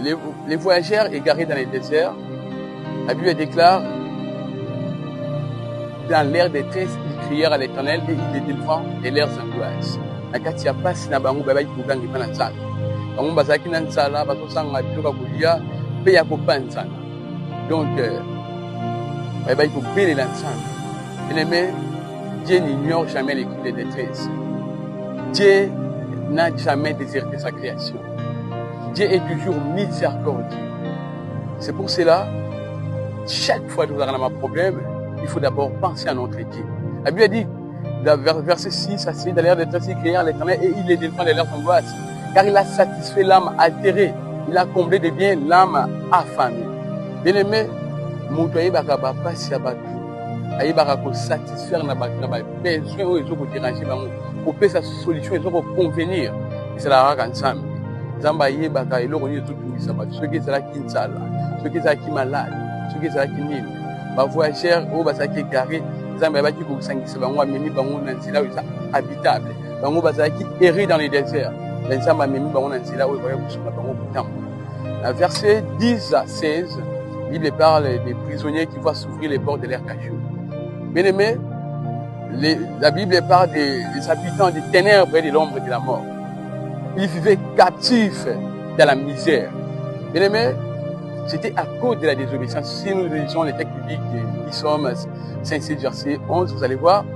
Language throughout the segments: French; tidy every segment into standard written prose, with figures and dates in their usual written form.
les voyageurs égarés dans les déserts, la Bible déclare, dans l'air de détresse, ils crièrent à l'Éternel et il les délivra de leurs angoisses. Nakati ya pasi na bango baba ikugangi pana nzala. Bango bazaki na nzala bazosanga biloko kolia pe ya kopanzana. Donc baba ikobelela nzambe. Bien-aimé, Dieu n'ignore jamais les cris de détresse. Dieu n'a jamais déserté sa création. Dieu est toujours miséricordieux. C'est pour cela, chaque fois que vous avez un problème, il faut d'abord penser à notre Dieu. La Bible dit, verset 6 à 6, dans l'air de détresse, il crièrent à l'Éternel et il les délivra de leurs angoisses. Car il a satisfait l'âme altérée. Il a comblé de biens l'âme affamée. Bien-aimé, Moutoye Bakaba passe à Batou. Aïe Barako satisfaire na besoin où ils ont déranger, pour payer sa solution, ils ont convenir. Et c'est la rare ensemble. Zamba Aïe Baka, et l'on est tout le ceux qui sont là qui sont là, ceux qui sont là qui sont malades, ceux qui sont là qui sont nés. Les voyageurs, ils sont là qui sont garés. Zamba Aïe Baki, ils sont là qui sont habitables. Ils sont là qui errent dans les déserts. Les gens sont là qui sont là. Verset 10 à 16, la Bible parle des prisonniers qui voient s'ouvrir les portes de l'air cachot. Bien aimé, la Bible parle des habitants des ténèbres et de l'ombre de la mort. Ils vivaient captifs dans la misère. Bien aimé, c'était à cause de la désobéissance. Si nous lisons les textes bibliques qui sont 5, verset 11, vous allez voir,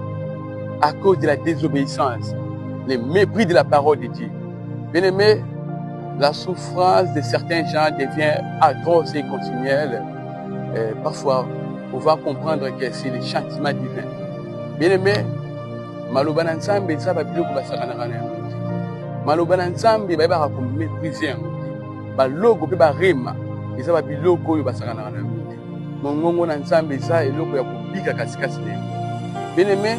à cause de la désobéissance, le mépris de la parole de Dieu. Bien aimé, la souffrance de certains gens devient atroce et continuelle. Parfois, on va comprendre que c'est le châtiment divin. Bien aimé, Maloba Nzambe, ça va bien que ça va Maloba Nzambe, il va mépriser. Le logo peut rema, et ça va bien logo, il va s'en aller. Mon mongo Nzambe, ça est logo, il va piquer. Bien aimé,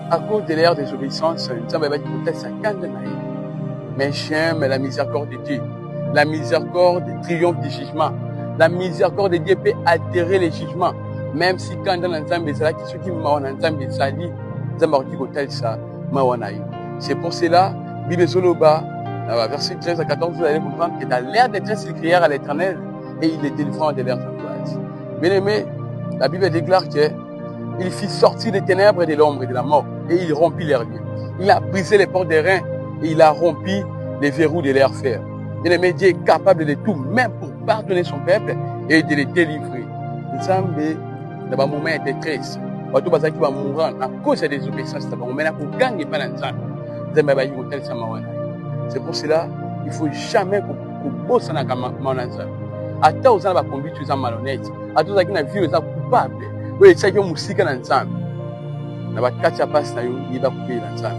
à cause de l'air des obéissances, Nzambe va dire peut-être 50 années. Mais j'aime la miséricorde de Dieu. La miséricorde triomphe du jugement. La miséricorde de Dieu peut altérer les jugements. Même si quand dans l'ensemble, c'est là qui ceux qui m'ont ensemble, sali, c'est pour cela, Bible Soloba, verset 13 à 14, vous allez comprendre que dans l'air de détresse, ils crièrent à l'Éternel et il les délivra de leurs angoisses. Bien aimé, la Bible déclare qu'il fit sortir des ténèbres et de l'ombre et de la mort et il rompit leurs liens. Il a brisé les portes des reins et il a rompu les verrous de leur fer. Bien aimé, Dieu est capable de tout, même pour pardonner son peuple et de les délivrer. Il semble, dans un moment de détresse, tout le qui va mourir à cause de la désobéissance, c'est pour cela qu'il ne faut jamais qu'on bosse dans la mananza. À tout ça, on va conduire tout ça malhonnête. À tout ça, qui n'a vu ça coupable. Oui, c'est que musique dans l'ensemble. On va catcher passe, il va couper l'ensemble.